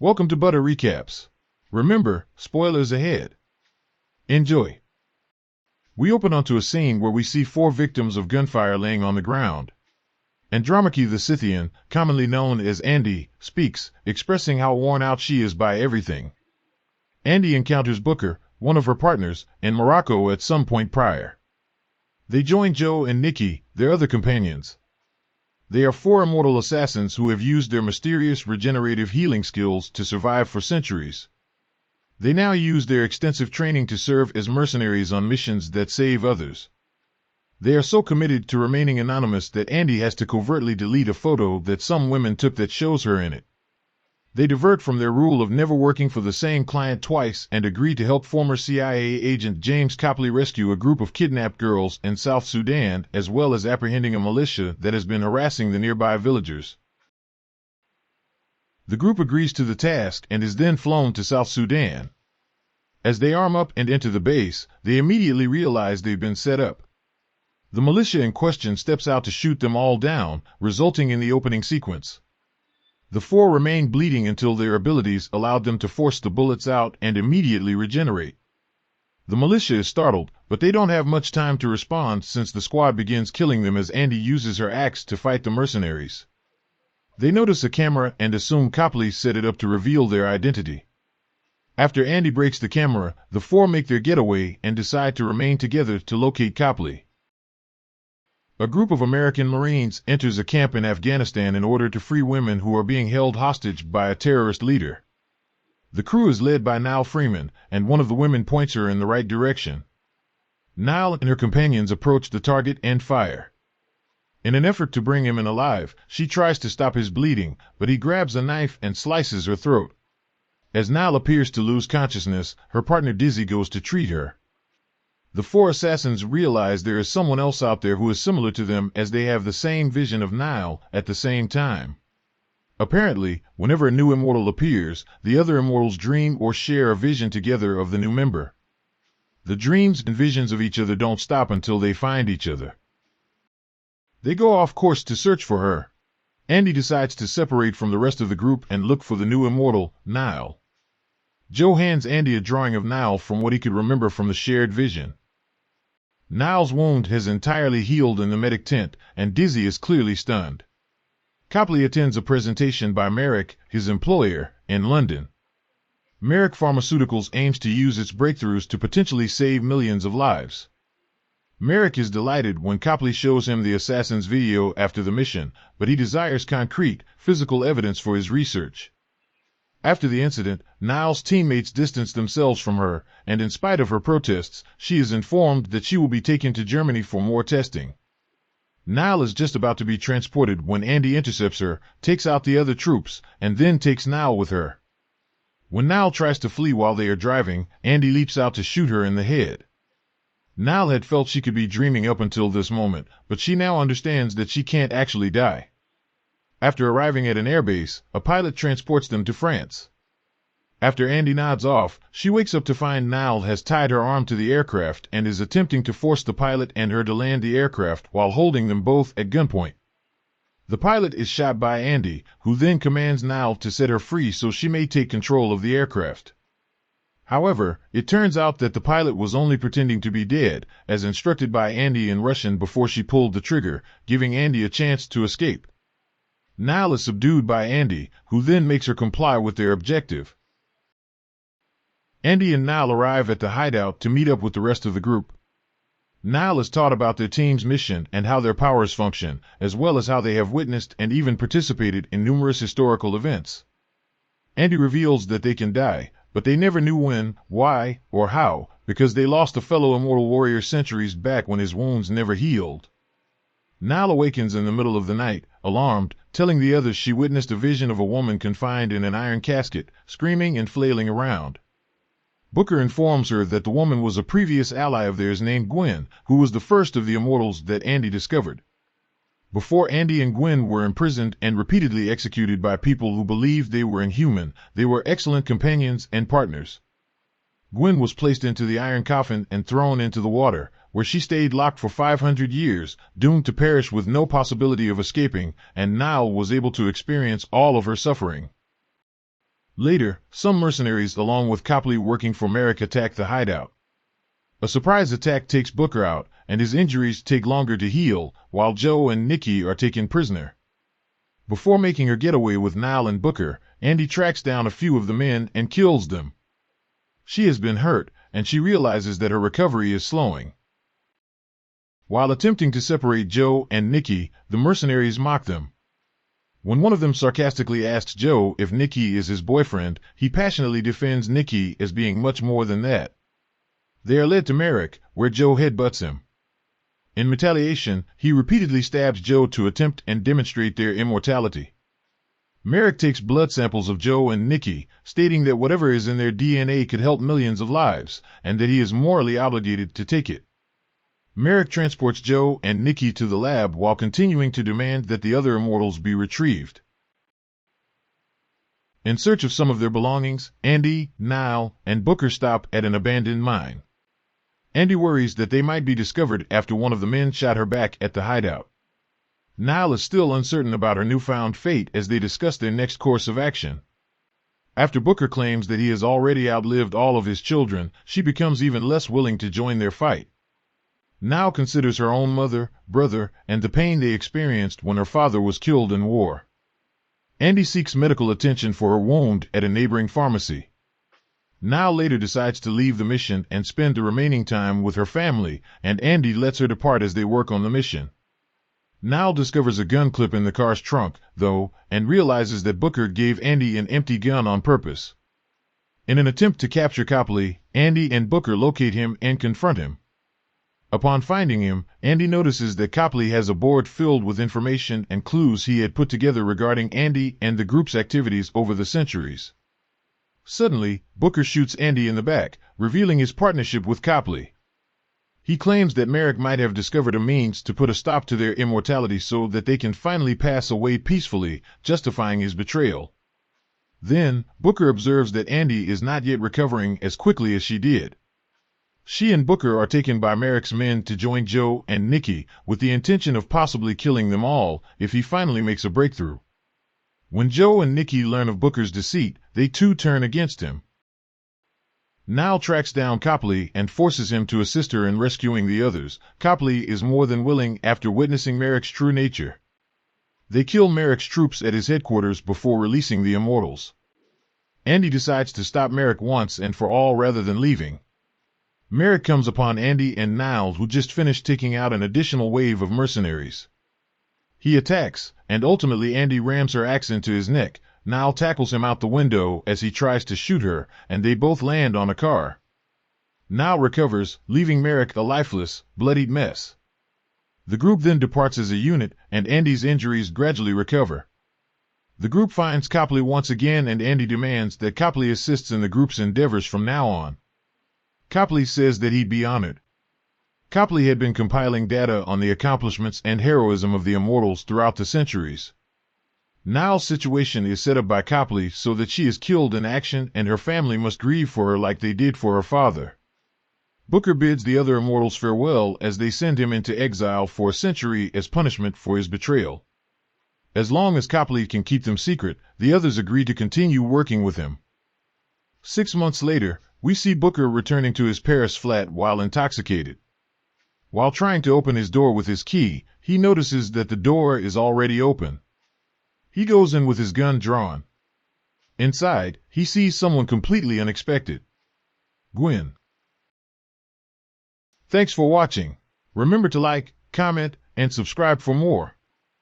Welcome to Butter Recaps. Remember, spoilers ahead. Enjoy. We open onto a scene where we see 4 victims of gunfire laying on the ground. Andromache the Scythian, commonly known as Andy, speaks, expressing how worn out she is by everything. Andy encounters Booker, one of her partners, in Morocco at some point prior. They join Joe and Nikki, their other companions. They are 4 immortal assassins who have used their mysterious regenerative healing skills to survive for centuries. They now use their extensive training to serve as mercenaries on missions that save others. They are so committed to remaining anonymous that Andy has to covertly delete a photo that some women took that shows her in it. They divert from their rule of never working for the same client twice and agree to help former CIA agent James Copley rescue a group of kidnapped girls in South Sudan, as well as apprehending a militia that has been harassing the nearby villagers. The group agrees to the task and is then flown to South Sudan. As they arm up and enter the base, they immediately realize they've been set up. The militia in question steps out to shoot them all down, resulting in the opening sequence. The 4 remain bleeding until their abilities allowed them to force the bullets out and immediately regenerate. The militia is startled, but they don't have much time to respond since the squad begins killing them as Andy uses her axe to fight the mercenaries. They notice a camera and assume Copley set it up to reveal their identity. After Andy breaks the camera, the 4 make their getaway and decide to remain together to locate Copley. A group of American Marines enters a camp in Afghanistan in order to free women who are being held hostage by a terrorist leader. The crew is led by Nile Freeman, and one of the women points her in the right direction. Nile and her companions approach the target and fire. In an effort to bring him in alive, she tries to stop his bleeding, but he grabs a knife and slices her throat. As Nile appears to lose consciousness, her partner Dizzy goes to treat her. The 4 assassins realize there is someone else out there who is similar to them as they have the same vision of Nile at the same time. Apparently, whenever a new immortal appears, the other immortals dream or share a vision together of the new member. The dreams and visions of each other don't stop until they find each other. They go off course to search for her. Andy decides to separate from the rest of the group and look for the new immortal, Nile. Joe hands Andy a drawing of Nile from what he could remember from the shared vision. Nile's wound has entirely healed in the medic tent, and Dizzy is clearly stunned. Copley attends a presentation by Merrick, his employer, in London. Merrick Pharmaceuticals aims to use its breakthroughs to potentially save millions of lives. Merrick is delighted when Copley shows him the assassin's video after the mission, but he desires concrete, physical evidence for his research. After the incident, Nile's teammates distance themselves from her, and in spite of her protests, she is informed that she will be taken to Germany for more testing. Nile is just about to be transported when Andy intercepts her, takes out the other troops, and then takes Nile with her. When Nile tries to flee while they are driving, Andy leaps out to shoot her in the head. Nile had felt she could be dreaming up until this moment, but she now understands that she can't actually die. After arriving at an airbase, a pilot transports them to France. After Andy nods off, she wakes up to find Nile has tied her arm to the aircraft and is attempting to force the pilot and her to land the aircraft while holding them both at gunpoint. The pilot is shot by Andy, who then commands Nile to set her free so she may take control of the aircraft. However, it turns out that the pilot was only pretending to be dead, as instructed by Andy in Russian before she pulled the trigger, giving Andy a chance to escape. Nile is subdued by Andy, who then makes her comply with their objective. Andy and Nile arrive at the hideout to meet up with the rest of the group. Nile is taught about their team's mission and how their powers function, as well as how they have witnessed and even participated in numerous historical events. Andy reveals that they can die, but they never knew when, why, or how, because they lost a fellow immortal warrior centuries back when his wounds never healed. Nile awakens in the middle of the night, alarmed, telling the others she witnessed a vision of a woman confined in an iron casket, screaming and flailing around. Booker informs her that the woman was a previous ally of theirs named Gwen, who was the first of the immortals that Andy discovered. Before Andy and Gwen were imprisoned and repeatedly executed by people who believed they were inhuman, they were excellent companions and partners. Gwen was placed into the iron coffin and thrown into the water, where she stayed locked for 500 years, doomed to perish with no possibility of escaping, and Nile was able to experience all of her suffering. Later, some mercenaries along with Copley working for Merrick attack the hideout. A surprise attack takes Booker out, and his injuries take longer to heal, while Joe and Nikki are taken prisoner. Before making her getaway with Nile and Booker, Andy tracks down a few of the men and kills them. She has been hurt, and she realizes that her recovery is slowing. While attempting to separate Joe and Nikki, the mercenaries mock them. When one of them sarcastically asks Joe if Nikki is his boyfriend, he passionately defends Nikki as being much more than that. They are led to Merrick, where Joe headbutts him. In retaliation, he repeatedly stabs Joe to attempt and demonstrate their immortality. Merrick takes blood samples of Joe and Nikki, stating that whatever is in their DNA could help millions of lives, and that he is morally obligated to take it. Merrick transports Joe and Nikki to the lab while continuing to demand that the other immortals be retrieved. In search of some of their belongings, Andy, Nile, and Booker stop at an abandoned mine. Andy worries that they might be discovered after one of the men shot her back at the hideout. Nile is still uncertain about her newfound fate as they discuss their next course of action. After Booker claims that he has already outlived all of his children, she becomes even less willing to join their fight. Nile considers her own mother, brother, and the pain they experienced when her father was killed in war. Andy seeks medical attention for her wound at a neighboring pharmacy. Nile later decides to leave the mission and spend the remaining time with her family, and Andy lets her depart as they work on the mission. Nile discovers a gun clip in the car's trunk, though, and realizes that Booker gave Andy an empty gun on purpose. In an attempt to capture Copley, Andy and Booker locate him and confront him. Upon finding him, Andy notices that Copley has a board filled with information and clues he had put together regarding Andy and the group's activities over the centuries. Suddenly, Booker shoots Andy in the back, revealing his partnership with Copley. He claims that Merrick might have discovered a means to put a stop to their immortality so that they can finally pass away peacefully, justifying his betrayal. Then, Booker observes that Andy is not yet recovering as quickly as she did. She and Booker are taken by Merrick's men to join Joe and Nikki, with the intention of possibly killing them all if he finally makes a breakthrough. When Joe and Nikki learn of Booker's deceit, they too turn against him. Nile tracks down Copley and forces him to assist her in rescuing the others. Copley is more than willing after witnessing Merrick's true nature. They kill Merrick's troops at his headquarters before releasing the immortals. Andy decides to stop Merrick once and for all rather than leaving. Merrick comes upon Andy and Nile, who just finished taking out an additional wave of mercenaries. He attacks, and ultimately Andy rams her axe into his neck. Nile tackles him out the window as he tries to shoot her, and they both land on a car. Nile recovers, leaving Merrick a lifeless, bloodied mess. The group then departs as a unit, and Andy's injuries gradually recover. The group finds Copley once again, and Andy demands that Copley assists in the group's endeavors from now on. Copley says that he'd be honored. Copley had been compiling data on the accomplishments and heroism of the immortals throughout the centuries. Nile's situation is set up by Copley so that she is killed in action and her family must grieve for her like they did for her father. Booker bids the other immortals farewell as they send him into exile for a century as punishment for his betrayal. As long as Copley can keep them secret, the others agree to continue working with him. 6 months later, we see Booker returning to his Paris flat while intoxicated. While trying to open his door with his key, he notices that the door is already open. He goes in with his gun drawn. Inside, he sees someone completely unexpected. Gwen. Thanks for watching. Remember to like, comment, and subscribe for more.